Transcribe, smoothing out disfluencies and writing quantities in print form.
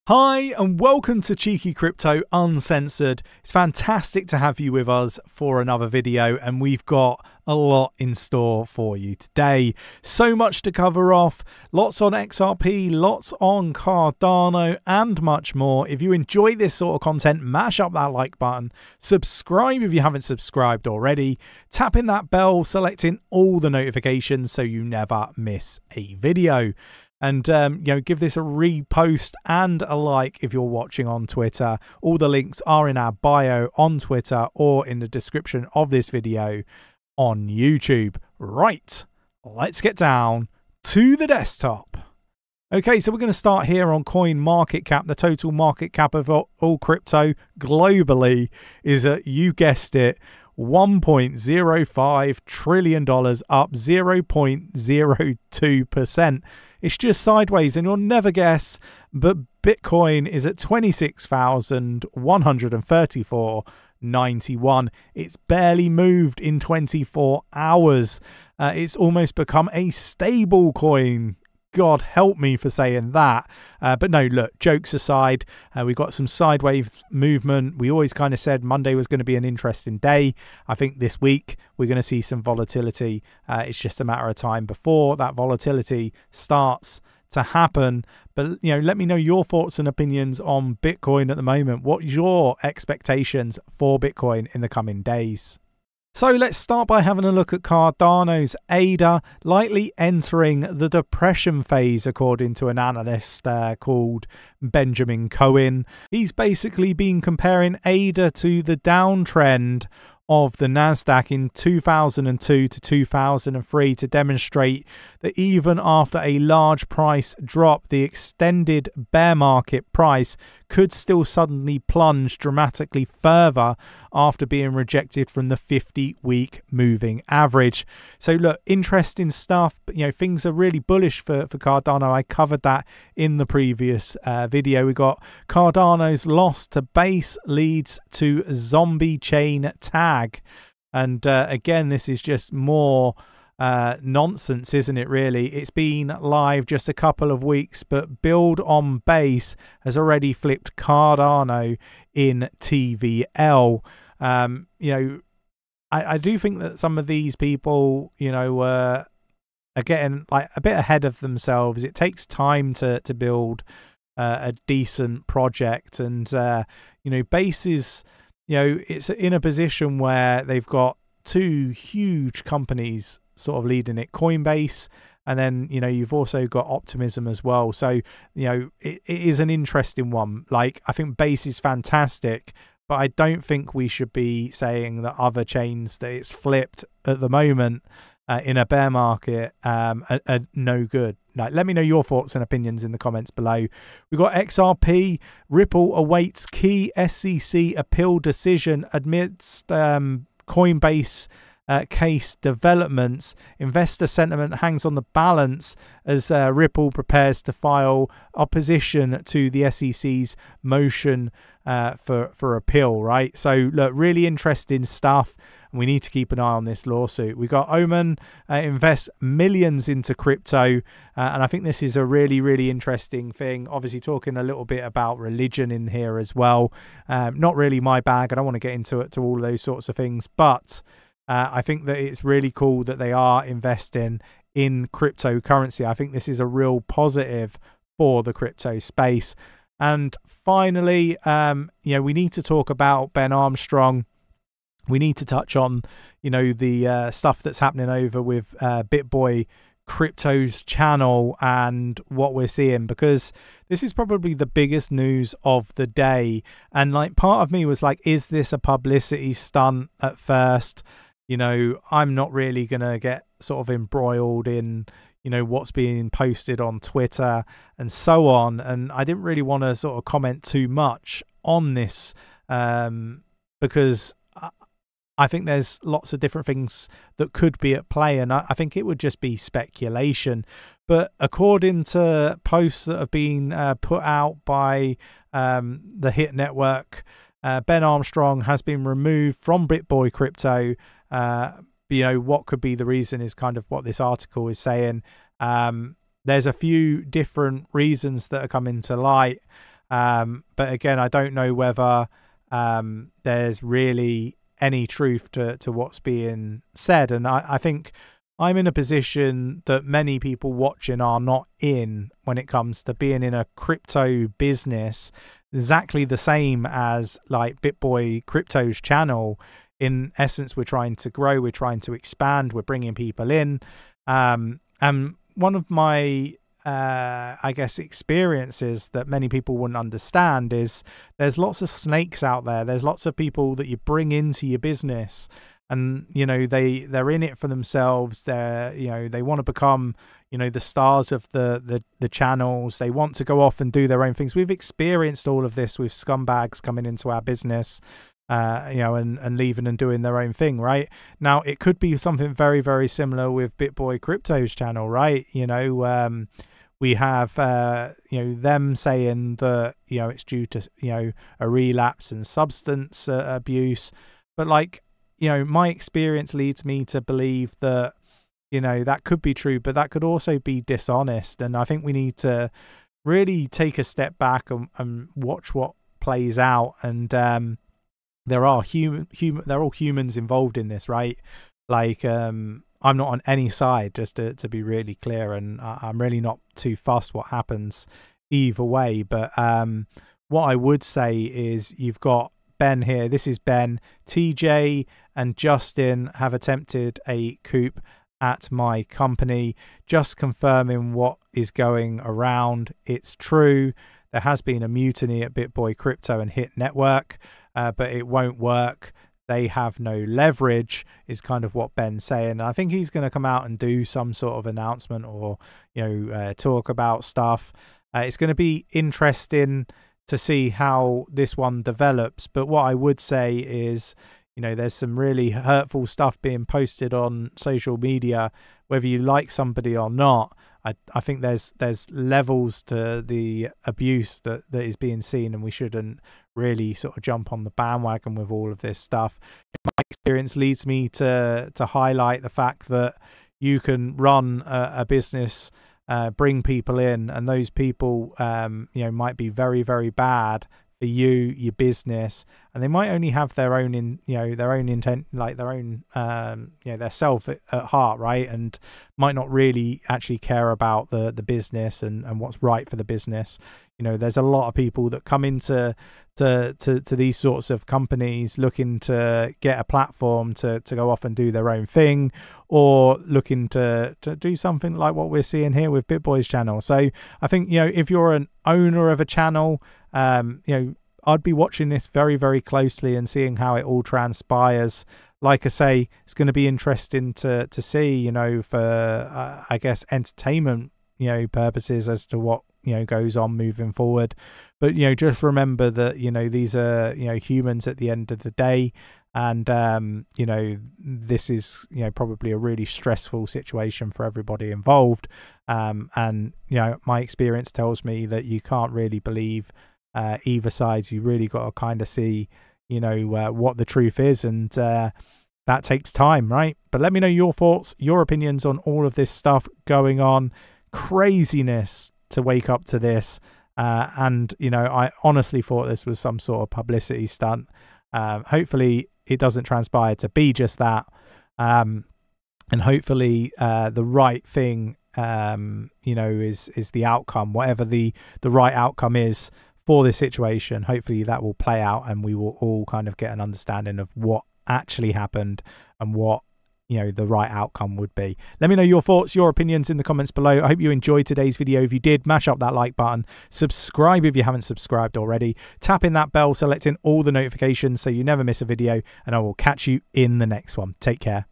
Hi and welcome to Cheeky Crypto Uncensored. It's fantastic to have you with us for another video, and we've got a lot in store for you today. So much to cover off, lots on XRP, lots on Cardano and much more. If you enjoy this sort of content, mash up that like button, subscribe if you haven't subscribed already, tap in that bell, selecting all the notifications so you never miss a video. And, give this a repost and a like if you're watching on Twitter. All the links are in our bio on Twitter or in the description of this video on YouTube. Right, let's get down to the desktop. Okay, so we're going to start here on coin market cap. The total market cap of all crypto globally is at, you guessed it, $1.05 trillion, up 0.02%. It's just sideways, and you'll never guess, but Bitcoin is at 26,134.91. It's barely moved in 24 hours. It's almost become a stable coin. God help me for saying that. But no, look, jokes aside, we got some sideways movement. We always kind of said Monday was going to be an interesting day. I think this week we're going to see some volatility. It's just a matter of time before that volatility starts to happen. But, let me know your thoughts and opinions on Bitcoin at the moment. What's your expectations for Bitcoin in the coming days? So let's start by having a look at Cardano's ADA, likely entering the depression phase, according to an analyst called Benjamin Cohen. He's basically been comparing ADA to the downtrend of the Nasdaq in 2002 to 2003 to demonstrate that even after a large price drop, the extended bear market price could still suddenly plunge dramatically further after being rejected from the 50-week moving average. So look, interesting stuff, but things are really bullish for Cardano. I covered that in the previous video. We got Cardano's loss to base leads to zombie chain tag, and again, this is just more nonsense, isn't it? Really, it's been live just a couple of weeks, but build on base has already flipped Cardano in TVL. I do think that some of these people, are getting like a bit ahead of themselves. It takes time to build a decent project, and base is, it's in a position where they've got two huge companies sort of leading it, Coinbase, and then you've also got Optimism as well. So it is an interesting one. Like, I think base is fantastic, but I don't think we should be saying that other chains that it's flipped at the moment in a bear market are no good. Like, let me know your thoughts and opinions in the comments below. We've got XRP. Ripple awaits key SEC appeal decision amidst Coinbase case developments. Investor sentiment hangs on the balance as Ripple prepares to file opposition to the SEC's motion for appeal, right? So look, really interesting stuff. We need to keep an eye on this lawsuit. We got Oman invest millions into crypto, and I think this is a really, really interesting thing. Obviously talking a little bit about religion in here as well. Not really my bag. I don't want to get into all of those sorts of things, but I think that it's really cool that they are investing in cryptocurrency. I think this is a real positive for the crypto space. And finally, we need to talk about Ben Armstrong. We need to touch on, the stuff that's happening over with BitBoy Crypto's channel and what we're seeing, because this is probably the biggest news of the day. And like, part of me was like, is this a publicity stunt at first? I'm not really going to get sort of embroiled in, what's being posted on Twitter and so on. And I didn't really want to sort of comment too much on this because I think there's lots of different things that could be at play, and I think it would just be speculation. But according to posts that have been put out by the Hit Network, Ben Armstrong has been removed from BitBoy Crypto. What could be the reason is kind of what this article is saying. There's a few different reasons that are coming to light. But again, I don't know whether there's really any truth to what's being said. And I think I'm in a position that many people watching are not in when it comes to being in a crypto business, exactly the same as like 𝗕𝗘𝗀𝗰𝗍𝗀𝗧's channel. In essence, we're trying to grow, we're trying to expand, we're bringing people in. And one of my I guess experiences that many people wouldn't understand is there's lots of snakes out there. There's lots of people that you bring into your business, and you know they're in it for themselves. They want to become the stars of the channels. They want to go off and do their own things. We've experienced all of this with scumbags coming into our business, and leaving and doing their own thing. Right now, it could be something very, very similar with 𝗕𝗘𝗀𝗰𝗍𝗀𝗧's channel. Right, we have them saying that it's due to a relapse and substance abuse, but like my experience leads me to believe that that could be true, but that could also be dishonest. And I think we need to really take a step back and watch what plays out. And there are they're all humans involved in this, right? Like I'm not on any side, just to be really clear, and I'm really not too fussed what happens either way. But what I would say is you've got Ben here. This is Ben. TJ and Justin have attempted a coup at my company. Just confirming what is going around. It's true. There has been a mutiny at 𝗕𝗘𝗀𝗰𝗍𝗀 and Hit Network, but it won't work. They have no leverage, is kind of what Ben's saying. I think he's going to come out and do some sort of announcement or, talk about stuff. It's going to be interesting to see how this one develops. But what I would say is, there's some really hurtful stuff being posted on social media, whether you like somebody or not. I think there's levels to the abuse that is being seen, and we shouldn't really sort of jump on the bandwagon with all of this stuff. My experience leads me to highlight the fact that you can run a business, bring people in, and those people might be very, very bad for your business, and they might only have their own intent, like their own their self at heart, right? And might not really actually care about the business and what's right for the business. There's a lot of people that come into these sorts of companies looking to get a platform to go off and do their own thing, or looking to do something like what we're seeing here with 𝗕𝗘𝗀𝗰𝗍𝗀's channel. So I think if you're an owner of a channel, I'd be watching this very, very closely and seeing how it all transpires. Like I say, it's going to be interesting to see, for I guess entertainment purposes as to what goes on moving forward. But just remember that these are humans at the end of the day, and this is probably a really stressful situation for everybody involved. And my experience tells me that you can't really believe either sides. You really got to kind of see what the truth is, and that takes time, right? But let me know your thoughts, your opinions on all of this stuff going on. Craziness to wake up to this, and I honestly thought this was some sort of publicity stunt. Hopefully it doesn't transpire to be just that, and hopefully the right thing is the outcome, whatever the right outcome is for this situation. Hopefully that will play out, and we will all kind of get an understanding of what actually happened and what the right outcome would be. Let me know your thoughts, your opinions in the comments below. I hope you enjoyed today's video. If you did, mash up that like button, subscribe if you haven't subscribed already, tap in that bell, selecting all the notifications so you never miss a video, and I will catch you in the next one. Take care.